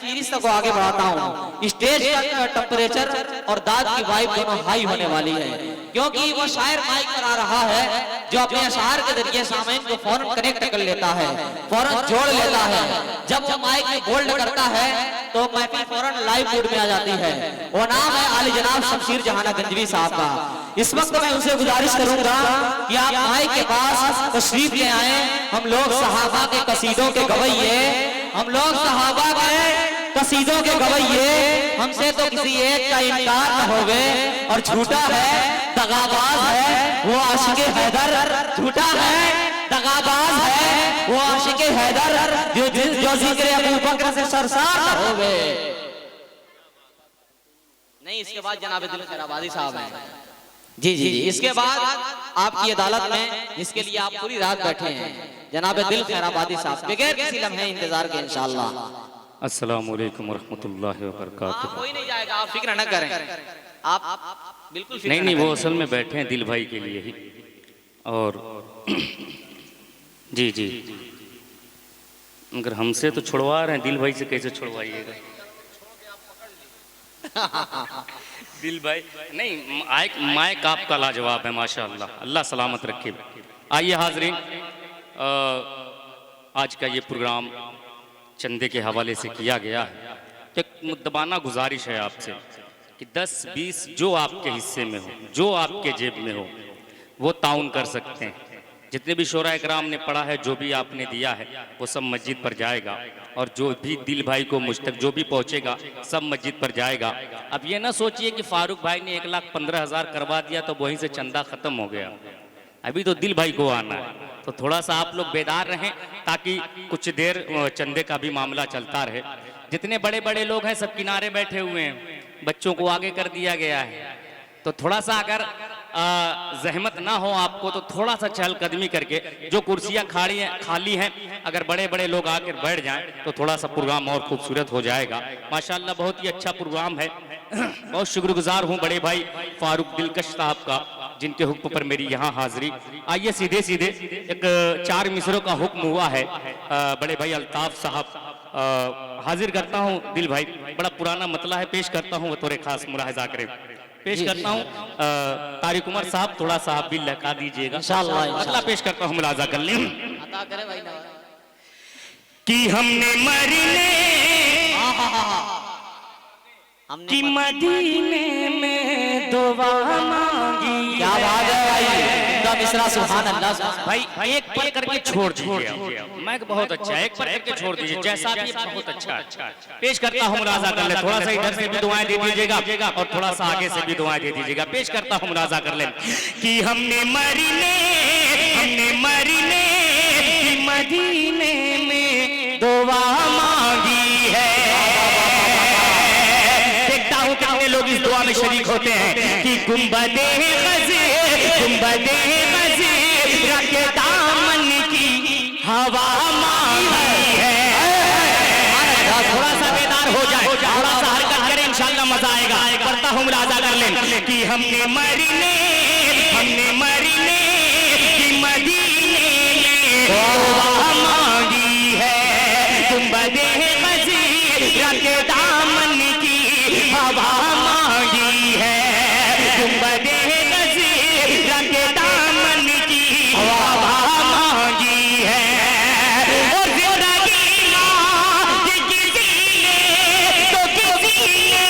फीरिस्त को आगे बढ़ाता हूँ। स्टेज का टेम्परेचर और दाद की वाइब दोनों हाई होने वाली है, क्योंकि वो शायर माइक पर आ रहा है जो अपने अशार के जरिए सामईन को फौरन कनेक्ट कर लेता है, फौरन जोड़ लेता है। जब वो माइक में बोल्ड करता है तो महफिल फौरन लाइव मूड में आ जाती है। वो नाम है आली जनाब शमशीर जहाना गंजवी साहब का। इस वक्त मैं उनसे गुजारिश करूंगा कि आप माइक के पास तशरीफ ले आए। हम लोग सहाबा के कसीदों के गवैये, हम लोग सहाबा के कसीदों के गवैये, हमसे तो किसी एक का इनकार न होवे। और झूठा है दगाबाज है वो आशिके हैदर, झूठा है दगाबाज है वो आशिके हैदर जो जिक्र अबू बकर से सरसार न होवे। नहीं, इसके बाद जनाब दिल खैराबादी साहब हैं। जी जी जी, इसके बाद आपकी अदालत में जिसके लिए आप पूरी रात बैठे हैं जनाब दिल खैराबादी साहब, बगैर किसी लम्हे इंतजार के इंशाअल्लाह। अस्सलामु अलैकुम वरहमतुल्लाहि वबरकातुहू। कोई नहीं जाएगा, आप फिक्र न करें, आप बिल्कुल फिक्र नहीं, वो असल में बैठे हैं दिल भाई के लिए ही। और जी जी, अगर हमसे तो छुड़वा रहे हैं, दिल भाई से कैसे छुड़वाइएगा? दिल भाई नहीं, माइक आपका लाजवाब है माशाअल्लाह, अल्लाह सलामत रखे। आइए हाजरीन, आज का ये प्रोग्राम चंदे के हवाले से किया गया है। एक मुद्दबाना गुजारिश है आपसे कि 10-20 जो आपके हिस्से में हो, जो आपके जेब में हो, वो ताउन कर सकते हैं। जितने भी शोरा इकराम ने पढ़ा है, जो भी आपने दिया है वो सब मस्जिद पर जाएगा, और जो भी दिल भाई को मुझ तक जो भी पहुंचेगा सब मस्जिद पर जाएगा। अब ये ना सोचिए कि फारूक भाई ने 1,15,000 करवा दिया तो वहीं से चंदा खत्म हो गया। अभी तो दिल भाई को आना है, तो थोड़ा सा आप लोग बेदार रहें ताकि कुछ देर चंदे का भी मामला चलता रहे। जितने बड़े बड़े लोग हैं सब किनारे बैठे हुए हैं, बच्चों को आगे कर दिया गया है। तो थोड़ा सा अगर जहमत ना हो आपको तो थोड़ा सा चहलकदमी करके, जो कुर्सियां खाली हैं अगर बड़े बड़े लोग आकर बैठ जाएं तो थोड़ा सा प्रोग्राम और खूबसूरत हो जाएगा। माशाल्लाह बहुत ही अच्छा प्रोग्राम है। बहुत शुक्रगुजार हूँ बड़े भाई फारूक दिलकश साहब का, जिनके हुक्म पर मेरी यहाँ हाजिरी। आइए सीधे सीधे एक 4 मिसरों का हुक्म हुआ है, बड़े भाई अल्ताफ साहब हाजिर करता हूँ। दिल भाई बड़ा पुराना मतला है, पेश करता हूँ, बतौर खास मुलाहिजा करें पेश करता हूँ। तारिक उमर साहब थोड़ा सा आप भी लगा दीजिएगा इंशाअल्लाह। मतला पेश करता हूँ, मुलाहिजा कर लें कि हमने मरने कि मदीने में दुआ मांगी। क्या बात है भाई, मिसरा सुभान अल्लाह। भाई एक पर करके छोड़ दीजिए, मैं बहुत अच्छा है, एक पर करके छोड़ दीजिए, जैसा भी बहुत अच्छा पेश करता हूँ। मुलाजा कर ले, थोड़ा सा इधर से भी दुआएं दे दीजिएगा और थोड़ा सा आगे से भी दुआएं दे दीजिएगा। पेश करता हूँ, मुलाजा कर ले कि हमने मरने की मदीने में दुआ मांगी है। कितने लोग इस दुआ में शरीक होते हैं कि गुंबदे के दामन की हवा मांगी है। थोड़ा सा बेदार हो जाए, थोड़ा सा हरकत करें, इंशाअल्लाह मजा आएगा। करता हूँ, मुलाजा कर लें कि हमने मरने की मदीने में दुआ मांगी है। गुंबदे के दामन की हवा मांगी है। गुंबदे के दामन की हवा मांगी है। और जिंदगी मांगी किसी ने तो किसी ने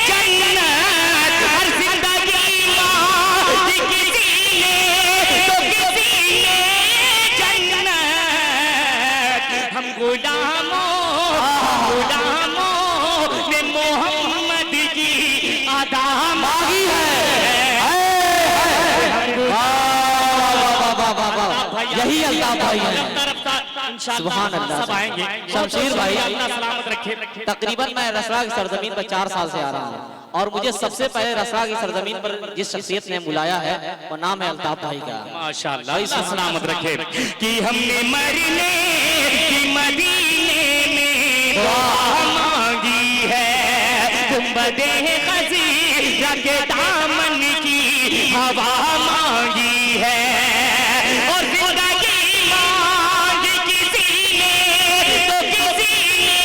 जन्नत। हर जिंदगी मांगी किसी ने तो किसी ने जन्नत। हम गुलामों ने मोहम्मद की अदा मांगी है। यही अल्लाह भाई है, सुभान अल्लाह। सब आएंगे, शमशीर भाई अल्लाह सलामत रखे। तकरीबन मैं रसरा की सरजमीन पर 4 साल से आ रहा हूँ, और मुझे सबसे पहले रसरा की सरजमीन पर जिस शख्सियत ने बुलाया है वो नाम है अल्ताफ भाई का। माशाअल्लाह, अल्लाह सलामत रखे कि हमने मरने की मदीने में दुआ मांगी है। गुंबदे खज़ीरा के दामन की हवा मांगी है। और जिंदगी मांगी किसी ने तो किसी ने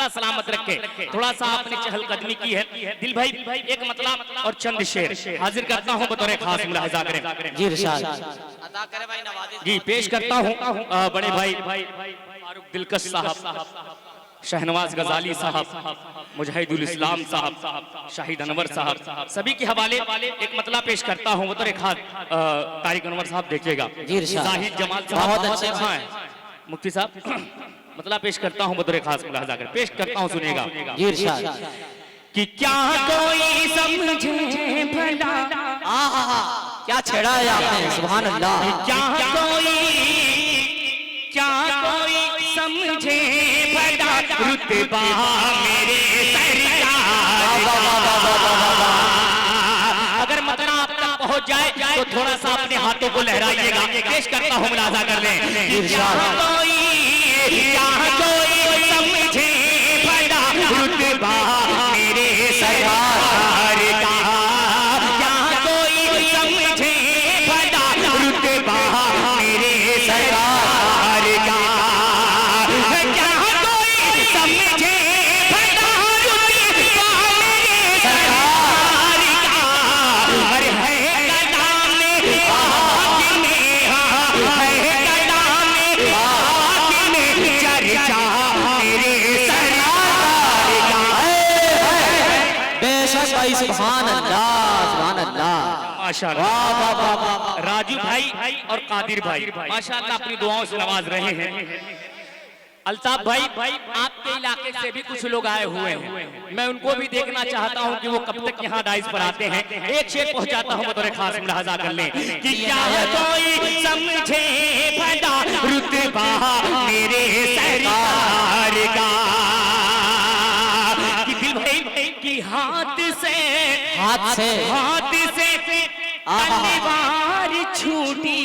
अल्लाह सलामत रखे। थोड़ा सा आपने चहलकदमी की है। दिल भाई एक मतलब और चंद शेर हाजिर करता हूँ बतौर खास, मुलाहिजा करें जी इरशाद अदा करे भाई नवाज़िश जी। पेश करता हूँ बड़े भाई फारूक दिलकश साहब, शहनवाज गजाली साहब, मुजाहिदुल इस्लाम साहब, शाहिद अनवर साहब, सभी के हवाले एक मतला पेश करता हूँ बतौर खास। तारिक अनवर साहब देखिएगा, जी इरशाद। जाहिद जमाल बहुत साहब अच्छे हैं, मुफ्ती साहब मतला पेश करता हूँ बतौर खास, मुलाहिजा करें। पेश करता हूँ, सुनिएगा जी इरशाद। कि क्या कोई समझे भला, आहा क्या छेड़ा है आपने, सुभान अल्लाह। क्या कोई समझे भला रुतबा मेरे सरकार। अगर मतलब आप तक पहुंच जाए तो थोड़ा सा अपने हाथों को लहराइएगा। पेश करता हूँ, मुलाहिजा कर लें। क्या कोई समझे भला रुतबा मेरे सरकार का, क्या कोई समझे भला रुतबा मेरे सरकार का, क्या कोई समझे भला रुतबा मेरे सरकार का। अरे है कलाम पाक में, है कलाम पाक में चर्चा मेरे सरकार का। बेशक भाई, सुभान अल्लाह, सुभान अल्लाह। माशाअल्लाह राजू भाई और कादिर भाई माशाअल्लाह अपनी दुआओं से नवाज रहे हैं। अल्ताफ भाई आपके इलाके से भी कुछ लोग आए हुए हैं, मैं उनको भी देखना चाहता हूं कि वो कब तक यहाँ डाइस पर आते हैं। एक शेर पहुंचाता हूं बतौर खास, मुलाहिजा कर लें कि क्या कोई समझे भला रुतबा मेरे सरकार का, कि दिल भाई की हाथ से तलवार छूटी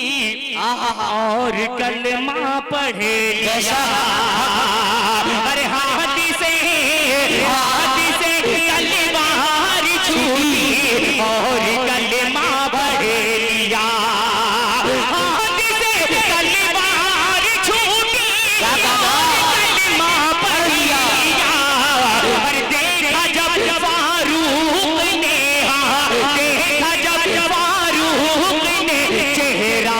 और कलमा पढ़े लिया। अरे हाथ से तलवार छूटी और कलमा पढ़े लिया। हाथ से तलवार छूटी और कलमा पढ़ लिया। अरे देखा जब फारूक ने, देखा जब फारूक ने चेहरा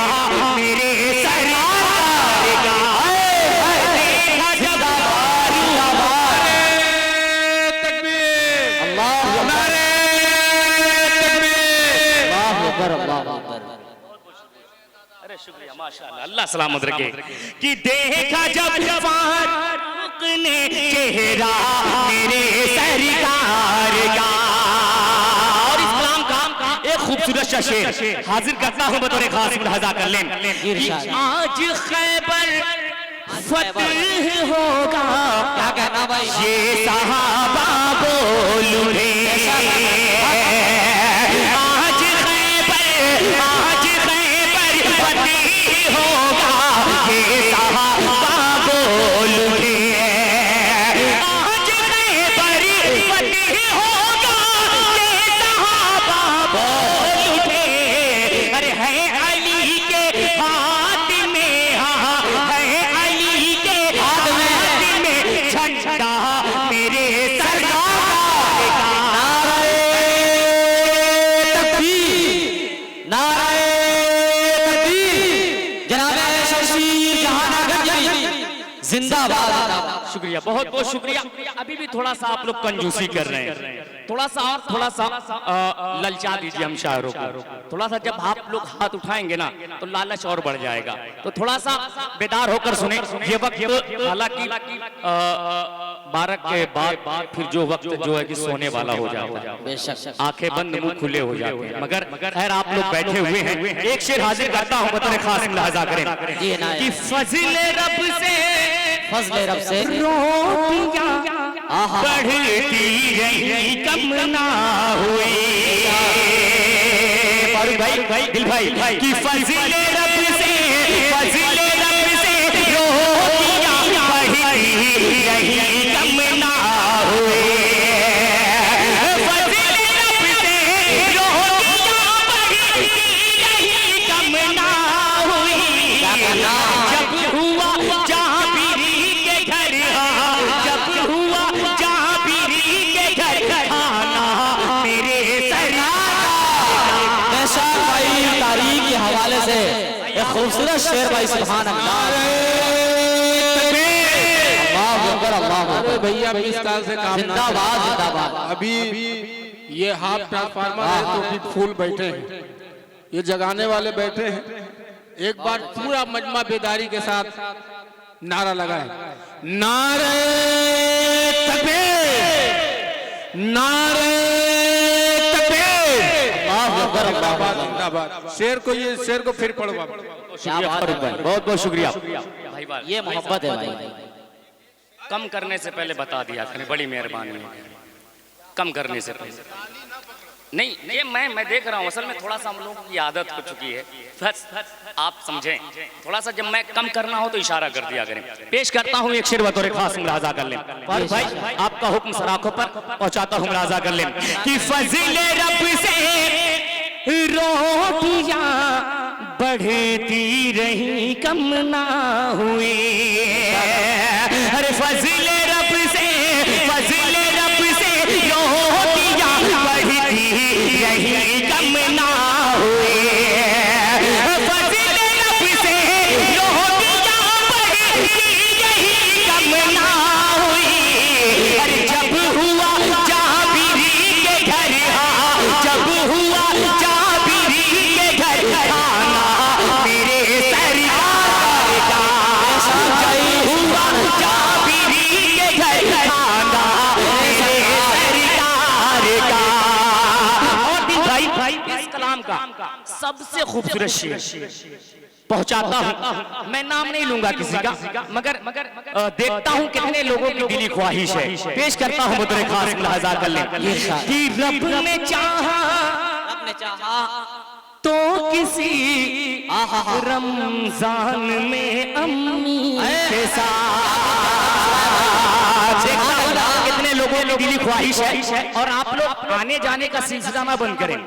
मेरे सरकार का, देखा जब अल्लाह अकबर, अल्लाह अकबर। अरे शुक्रिया माशाअल्लाह, अल्लाह सलामत रखे। कि देखा जब फारूक ने चेहरा मेरे सरकार का। और इस कलाम का एक खूबसूरत सा शेर हाजिर करता हूं बतौर खास, मुलाहिजा कर लें कि आज खैबर फतह होगा, क्या कहना भाई, ये सहाबा बोल उठे। आज खैबर फतह होगा, ये सहाबा बोल उठे। आज खैबर फतह होगा, ये सहाबा बोल उठे। अरे है अली के हाथ में, है अली के हाथ में झंडा मेरे सरकार का। नारे तकबीर, जनाबे शमशीर जहानागंज जिंदाबाद। शुक्रिया, बहुत बहुत शुक्रिया। अभी भी थोड़ा सा आप लोग कंजूसी कर रहे हैं, थोड़ा सा ललचा दीजिए हम शायरों को। थोड़ा सा जब आप लोग हाथ उठाएंगे ना तो लालच और बढ़ जाएगा, तो थोड़ा सा बेदार होकर सुने। ये वक्त हालांकि 12 के बाद फिर जो वक्त जो है कि सोने वाला हो जाता है, बेशक आंखें बंद मुंह खुले हो जाते हैं। मगर खैर आप लोग बैठे हुए हैं, एक शेर हाजिर करता हूं बतौर खास, मुलाहिजा करें कि फजले रब से रोटियां बढ़ती रही कम ना हुई। भाई दिल भाई कि फजले रब से रोटियां बढ़ती रही कम ना हुई। फजले रब से रोटियां बढ़ती रही कम ना हुई। जब हुआ जाबिरी के घर, जब हुआ खूबसूरत शेर भाई, सुभान अल्लाह। अल्लाहू अकबर, अल्लाहू अरे अकबर। भैया 20 साल से काम जिंदाबाद, जिंदाबाद। अभी ये हाफ ट्रांसफार्मर है तो भी फूल बैठे हैं, ये जगाने वाले बैठे हैं। एक बार पूरा मजमा बेदारी के साथ नारा लगाए, नारे तकबीर, नारे तकबीर। जिंदाबाद, जिंदाबाद। शेर को फिर पढ़ो बाबा। क्या बात है भाई, बहुत बहुत शुक्रिया भाई बात। ये मोहब्बत है भाई। कम करने से पहले बता दिया करें, बड़ी मेहरबानी है। कम करने से पहले नहीं, ये मैं देख रहा हूँ, असल में थोड़ा सा हम लोगों की आदत हो चुकी है, बस आप समझें। थोड़ा सा जब मैं कम करना हो तो इशारा कर दिया करें। पेश करता हूँ एक शेर बतौर खास, मुलाजा कर लें। फारूक भाई आपका हुक्म सराखों पर पहुंचाता हूँ, मुलाजा कर लें कि फज़िले रब से रोटियां बढ़ती रही कम ना हुई। अरे फज़िले रब से, फज़िले रब से रोटियां बढ़ती रही कम ना हुई। फज़िले रब से रोटियां बढ़ती रही कम ना हुई। अरे जब हुआ जाबिरी के घर, जब हुआ जाबिरी के घर खाना मेरे सरकार का, जब हुआ जाबिरी के घर खाना मेरे सरकार का। और भाई इस कलाम का सबसे खूबसूरत शेर पहुंचाता हूं, मैं नाम नहीं लूंगा किसी का, मगर देखता हूं कितने लोगों की दिली ख्वाहिश है। पेश करता हूं बतौर खास, मुलाजा कर लें कि रब ने चाहा, रब ने चाहा तो किसी रमजान में अम्मी के साथ। कितने लोगों की दिली ख्वाहिश है, और आप लोग आने जाने का सिलसिला ना बंद करें।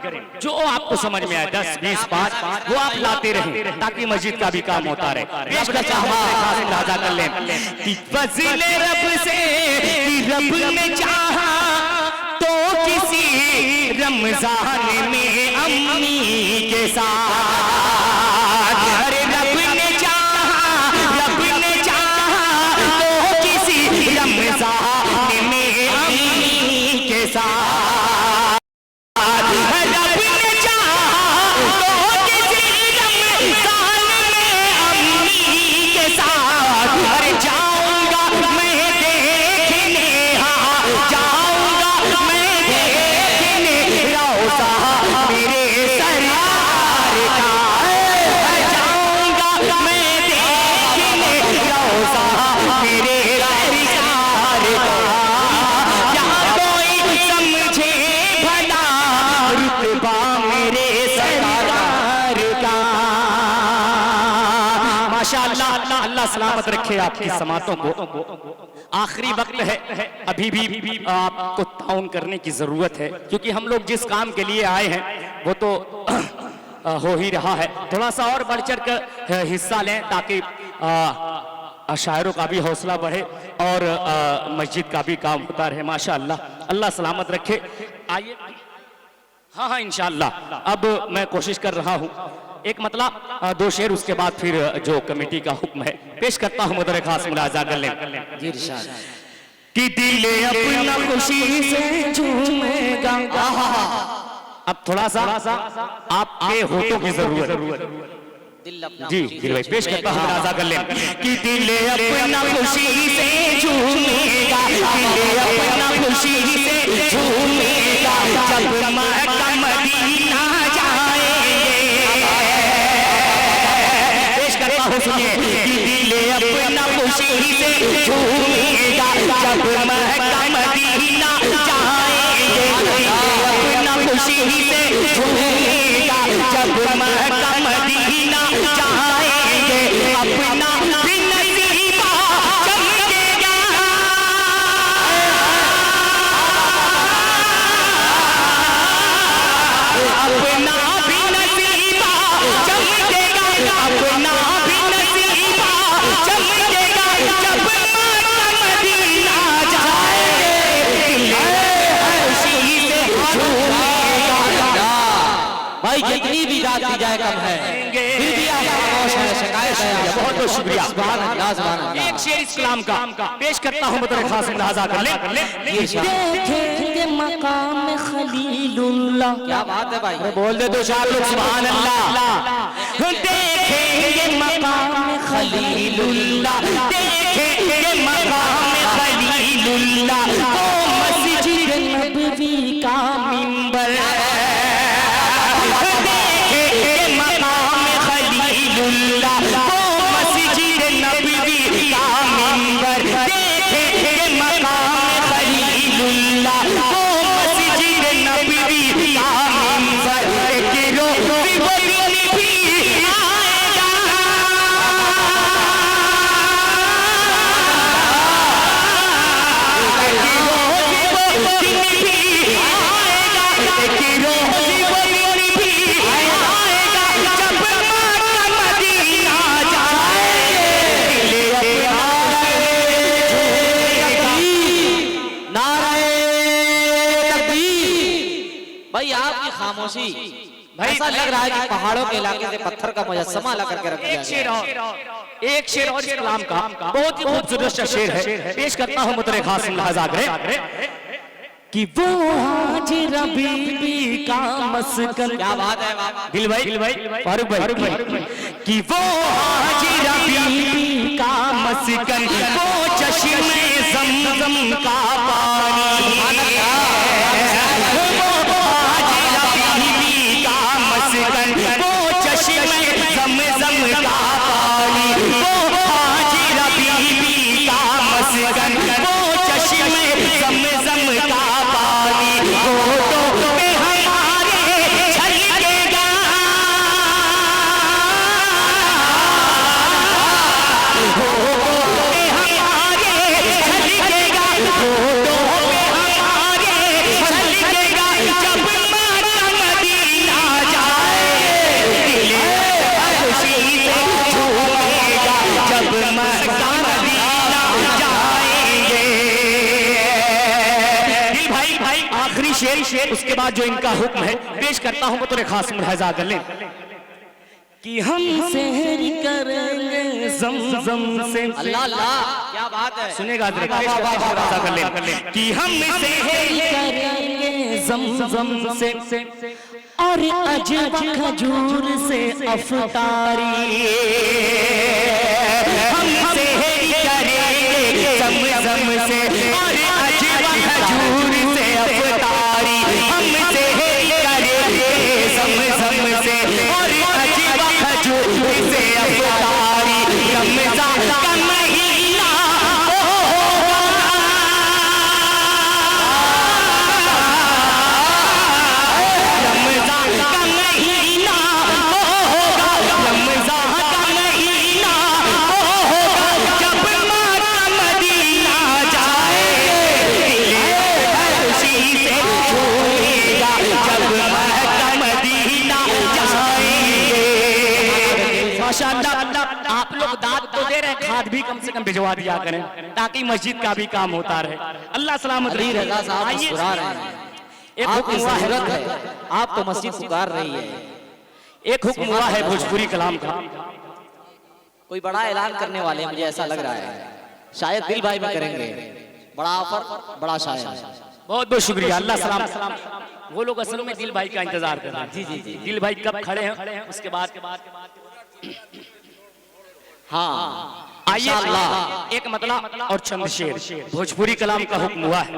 जो आपको समझ में आए 10, 20, 5 वो आप लाते रहें, ताकि मस्जिद का भी काम होता रहे। पेश का चाहा कर लें कि फज़िले रब से, कि रब ने चाहा तो किसी रमजान में अम्मी के साथ। अरे रब ने चाहा, रब ने चाहा तो किसी रमजान में अम्मी के साथ। रब ने चाहा तो किसी रमजान में अम्मी के साथ। अरे जाऊंगा मैं देखने, हाँ जाऊंगा मैं देखने रोज़ा मेरे सरकार का। जाऊंगा मैं देखने रोज़ा मेरे सरकार का। यहाँ कोई समझे भला रुतबा मेरे सरकार का। माशाअल्लाह, अल्लाह सलामत रखे आपकी समातों को। आखिरी वक्त है, अभी भी आपको ताउन करने की जरूरत है, क्योंकि हम लोग जिस काम के लिए आए हैं वो तो हो ही रहा है। थोड़ा सा और बढ़ चढ़ कर हिस्सा लें, ताकि शायरों का भी हौसला बढ़े और मस्जिद का भी काम होता रहे। माशाअल्लाह, अल्लाह सलामत रखे। आइए, हाँ इंशाअल्लाह। अब मैं कोशिश कर रहा हूँ एक मतलब 2 शेर, उसके बाद फिर जो कमेटी का हुक्म है पेश करता हूँ, मुदर खास, मुलाजा कर लें कि दिले अपना खुशी से झूमेगा। अब थोड़ा सा आपके होठों की जरूरत। जी दिल भाई, पेश करता हूँ, मुलाजा कर लें कि दिले अपना खुशी से झूमेगा, दिले अपना खुशी से झूमेगा जब मक्का मदीना जाएंगे। पेश करता हूँ, सुनिए कि दिले अपना खुशी से झूमेगा जब मक्का मदीना जाएंगे। दिले अपना खुशी से झूमेगा जब मक्का मदीना जाएंगे। अपना भी नसीबा चमकेगा, अपना भी नसीबा चमकेगा, अपना भी नसीबा चमकेगा जब मक्का मदीना जाएंगे। खुशी से झूमेगा। भाई जितनी भी दाद दी जाए कम है, फिर भी आप खामोश हैं, शिकायत है। बहुत बहुत शुक्रिया। सुभान अल्लाह, सुभान अल्लाह। एक शेर इस कलाम का पेश करता हूँ बतौर खास मुलाहाजा कर ले। ये शान। देखेंगे मकाम खलीलुल्लाह। क्या बात है भाई, बोल दे दो चार लोग सुभान अल्लाह। देखेंगे मकाम खलीलुल्लाह, देखेंगे मकाम खलीलुल्लाह, वो मस्जिद नबवी का मिंबर। देखेंगे मकाम खलीलुल्लाह, वो मस्जिद नबवी का मिंबर। देखेंगे मकाम खलीलुल्लाह, वो मस्जिद नबवी का मिंबर। एक रोज़ वो दिन भी आएगा, एक रोज़ वो दिन भी आएगा, एक रोज़ वो दिन भी आएगा, जब मक्का मदीना जाएंगे। नारे तकबीर। भाई आपकी खामोशी भाई, ऐसा लग रहा है कि पहाड़ों के इलाके से पत्थर का मुजस्समा ला करके रख दिया एक शेर गया है। और एक शेर और इस कलाम का बहुत ही खूबसूरत सा शेर है, पेश करता हूँ मुतरे खास मुलाहाजा करें कि वो हाजिरा बीबी का मस्कन। क्या बात है बाबा। दिल भाई फारूक भाई कि वो हाजिरा बीबी का मस्कन, वो चश्मे ज़मज़म का पानी। वो हाजिरा बीबी का मस्कन, वो चश्मे ज़मज़म का पानी। वो हाजिरा बीबी का मस्कन, वो चश्मे ज़मज़म का पानी। होठों पे हमारे छलकेगा, होठों पे हमारे छलकेगा, होठों पे हमारे छलकेगा, जब मक्का मदीना जाएंगे। दिल खुशी से झूमेगा, जब मक्का मदीना जाएंगे। दिल भाई आखिरी शेर, उसके बाद जो इनका हुक्म है पेश करता हूँ बतौर खास मुलाहाजा कर लें कि हम सहर करेंगे ज़मज़म से। अल्लाह अल्लाह, क्या बात है। सुनेगा जरा, पेश करता हूँ मुलाहाजा कर लें कि हम सहर करेंगे ज़मज़म से और अजवा खजूर से अफ्तारी। हम सहर करेंगे ज़मज़म से और अजवा खजूर से अफ्तारी। हम सहर करेंगे ज़मज़म से और अजवा खजूर से अफ्तारी। रमज़ान का महीना रमज़ान का महीना होगा, रमज़ान का महीना होगा, जब मक्का मदीना जाएंगे। खुशी से झूमेगा, जब मक्का मदीना जाएंगे। माशाअल्लाह, आप लोग दाद तो दे रहे हैं, खाद भी कम से कम भिजवा दिया करें ताकि मस्जिद का भी काम होता रहे। अल्लाह सलामत अली रखे। रजा साहब आइए, मुस्कुरा रहे हैं। एक आपकी हुक्म हुआ जरूरत है, है, आप तो मस्जिद पुकार रही है। एक हुक्म हुआ है भोजपुरी कलाम का। कोई बड़ा ऐलान करने वाले हैं, मुझे ऐसा लग रहा है। शायद दिल भाई में करेंगे बड़ा ऑफर, बड़ा शायर। बहुत बहुत शुक्रिया। अल्लाह सलाम। वो लोग असल में दिल भाई का इंतजार कर रहे हैं। जी। दिल भाई कब खड़े हैं उसके बाद हाँ आइए एक मतला और चंद शेर भोजपुरी कलाम का हुक्म हुआ है,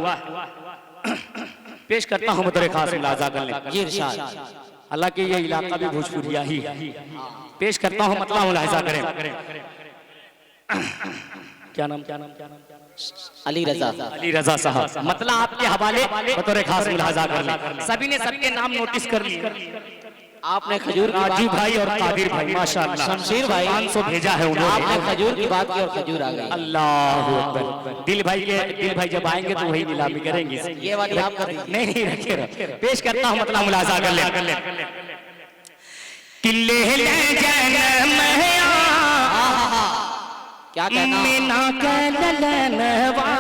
पेश करता हूँ बतौर खास मुलाहाजा कर लें। ये इरशाद। अल्लाह के ये इलाका भी भोजपुरिया ही है। पेश करता हूँ मतला मुलाहाजा करें। क्या नाम अली रजा। अली रजा साहब, मतला आपके हवाले बतौर खास मुलाहाजा कर लें। सभी ने सबके नाम नोटिस कर लिए। आपने खजूर की राजू बात, भाई और कादिर भाई माशाअल्लाह, शमशीर भाई 500 भेजा है उन्होंने। आपने खजूर की बात की और खजूर आ गई। अल्लाह अकबर। दिल भाई जब आएंगे तो वही नीलामी करेंगे। ये वाली आप कर दीजिए। नहीं रखे। पेश करता हूँ मतलब मुलाजा कर ले। किले ले जन्म है क्या कहना। मीना कलनवा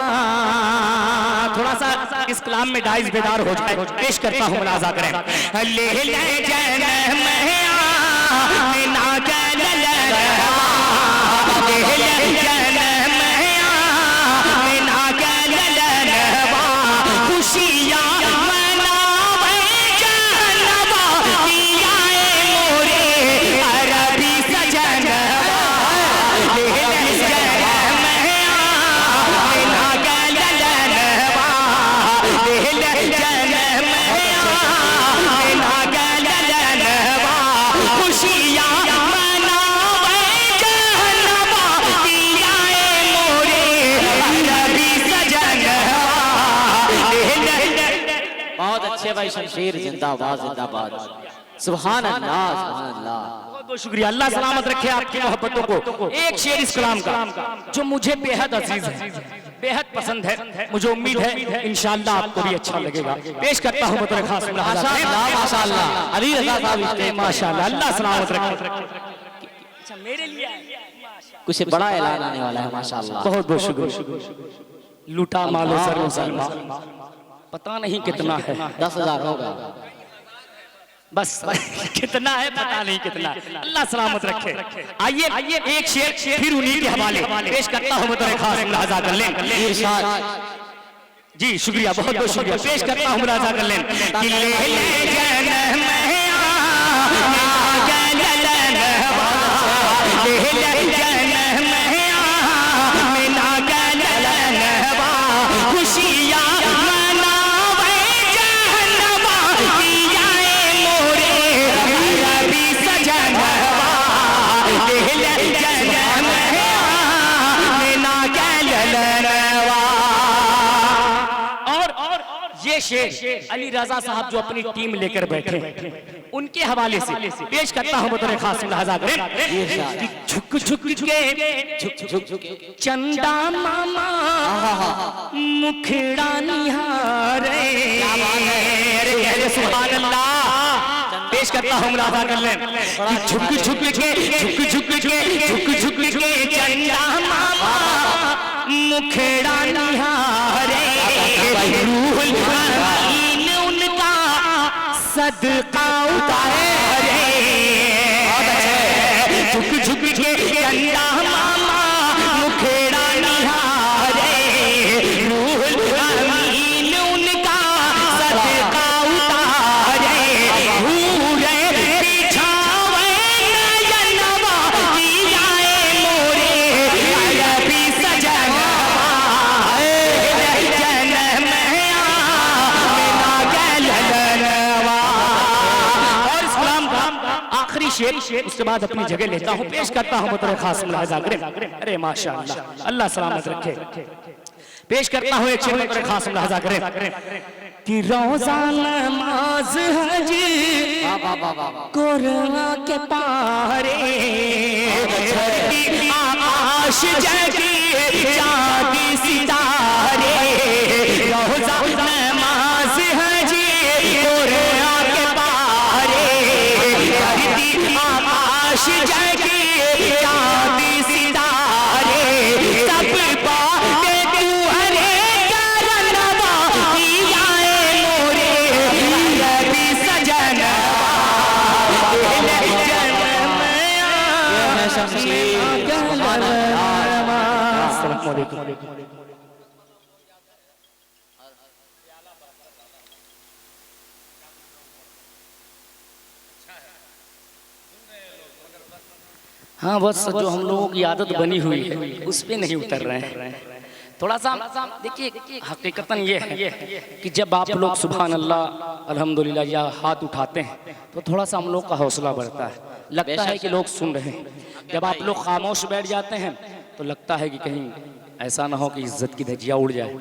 थोड़ा सा इस कलाम में डाइस बेदार हो जाए, पेश करता हूँ, मुलाजा करें। ले ले जन्म में ना गल भाई शमशीर जिंदाबाद जिंदाबाद। सुभान अल्लाह सुभान अल्लाह। बहुत बहुत शुक्रिया, अल्लाह सलामत रखे आपकी मोहब्बतों को। एक शेर इस कलाम का जो मुझे बेहद अजीज है, बेहद पसंद है, मुझे उम्मीद है इंशाअल्लाह आपको भी अच्छा लगेगा। पेश करता हूँ बतौर खास माशाअल्लाह माशाअल्लाह अली रजा साहब माशाअल्लाह, अल्लाह सलामत रखे। अच्छा मेरे लिए कुछ बड़ा ऐलान आने वाला है माशाअल्लाह। बहुत बहुत शुक्रिया। लूटा मालो सर मुसलमान, पता नहीं कितना है, 10,000 होगा बस कितना है पता नहीं कितना। अल्लाह सलामत रखे। आइए एक शेर फिर उन्हीं के हवाले पेश करता हूँ बतौर खास, मुलाजा कर लें। जी शुक्रिया, बहुत बहुत शुक्रिया। पेश करता हूँ, मुलाजा कर लें। शेर अली रजा साहब जो अपनी टीम लेकर बैठे उनके हवाले से पेश करता हूं बतौर खास, मुलाजा करें। झुक झुक के चंदा मामा मुखड़ा निहारे, अरे सुभान अल्लाह। पेश करता हूं, मुलाजा कर लें। झुक झुक के चंदा मामा मुखड़ा निहारे, रूहुल अमीन उनका सदका उतारे। झुक झुक के चंदा मामा मुखड़ा निहारे, रूहुल अमीन उनका सदका उतारे। भूरे बिछावे नयनवा कियाए मोरे अरबी सजनवा, शेर उसके बाद अपनी जगह लेता हूँ, पेश करता हूँ बतौर खास, मुलाजा करें। अरे माशाअल्लाह, अल्लाह सलामत रखे। पेश करता हूँ एक शेर बतौर खास, मुलाजा करें। कि रोज़ा नमाज हज कुरान के पारे, आकाश जगी चाँद सितारे। रोज़ा नमाज हज कुरान के पारे, आकाश जगी चाँद सितारे। सब बातें तू हरे करनवा कियाए मोरे अरबी सजनवा। अस्सलामु अलैकुम। हाँ बस जो हम लोगों की आदत बनी हुई है उस पे नहीं उतर रहे हैं। थोड़ा सा देखिए, हकीकतन ये है कि जब आप लोग सुभान अल्लाह अल्हम्दुलिल्लाह या हाथ उठाते हैं तो थोड़ा सा हम लोग का हौसला बढ़ता है, लगता है कि लोग सुन रहे हैं। जब आप लोग खामोश बैठ जाते हैं तो लगता है कि कहीं ऐसा ना हो कि इज्जत की धज्जियाँ उड़ जाए,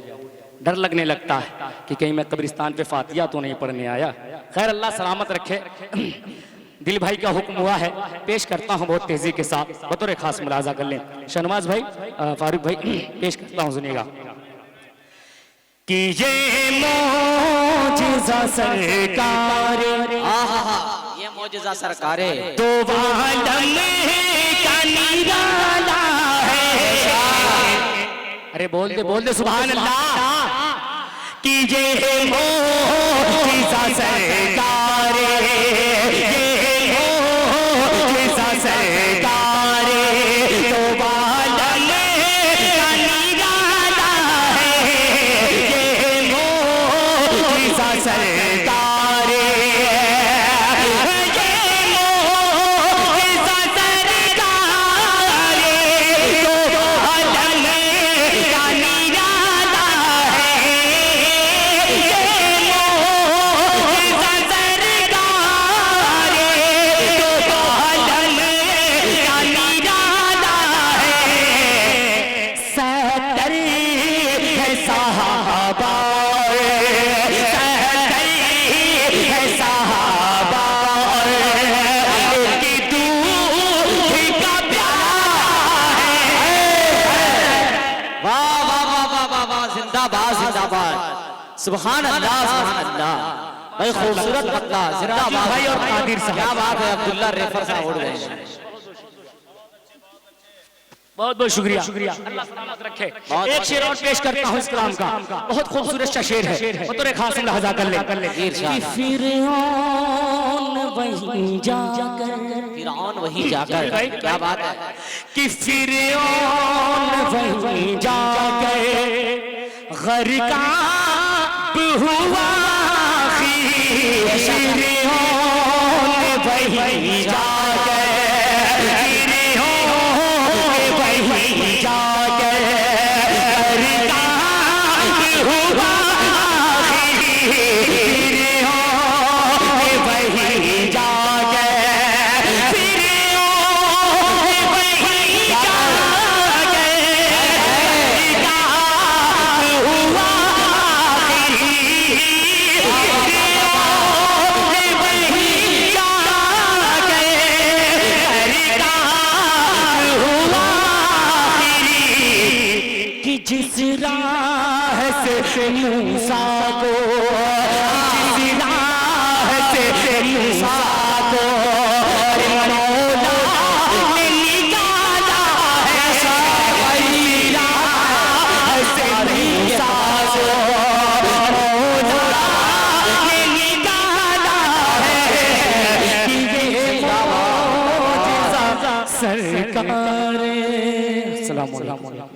डर लगने लगता है कि कहीं मैं कब्रिस्तान पे फातिया तो नहीं पढ़ने आया। खैर अल्लाह सलामत रखे। दिल भाई का हुक्म हुआ है, पेश करता हूँ बहुत तेजी के साथ, बतौर खास, मुलाजा कर लें। शहनवाज भाई, फारूक भाई, पेश करता हूँ, सुनिएगा। कि ये मौजिज़ा सरकार, ये मौजिज़ा सरकार तो वालम का निराला है। अरे बोल दे सुभान अल्लाह। कीजिए मोजिज़ा सरकार, ये मोजिज़ा सरकार, तो बालन का निराला है, ये मोजिज़ा सरकार, ये मोजिज़ा सरकार, तो बालन का निराला है, ये मोजिज़ा सरकार, तो बालन का निराला है। सत्तर है सहाबा, सत्तर है सहाबा, उनकी दूध का प्याला है। वाह वाह वाह वाह वाह वाह, जिंदाबाद जिंदाबाद, सुभान अल्लाह सुभान अल्लाह। भाई खूबसूरत बंदा, जिंदाबाद भाई। और कादिर साहब, क्या बात है, अब्दुल्ला रेफर साहब उड़ गए। बहुत बहुत शुक्रिया, अल्लाह सलामत रखे। एक शेर और पेश करता हूँ इस कलाम का, बहुत खूबसूरत सा शेर है, बतौर खास मुलाहजा कर ले। फिरौन वहीं जाकर, फिरौन वहीं जाकर, क्या बात है, कि फिरौन वहीं जाकर गरकाब हुआ, फिरौन वहीं जाकर, वहीं जाकर गरकाब हुआ, फिरौन वहीं जाकर, फिरौन वहीं जाकर गरकाब हुआ, फिरौन वहीं जाकर गरकाब हुआ, कि जिस राह से मूसा को, जिस राह से मूसा को मौला ने निकाला है, वही राह से मूसा को मौला ने निकाला है, कि ये मोजिज़ा सरकार। अस्सलाम वालेकुम।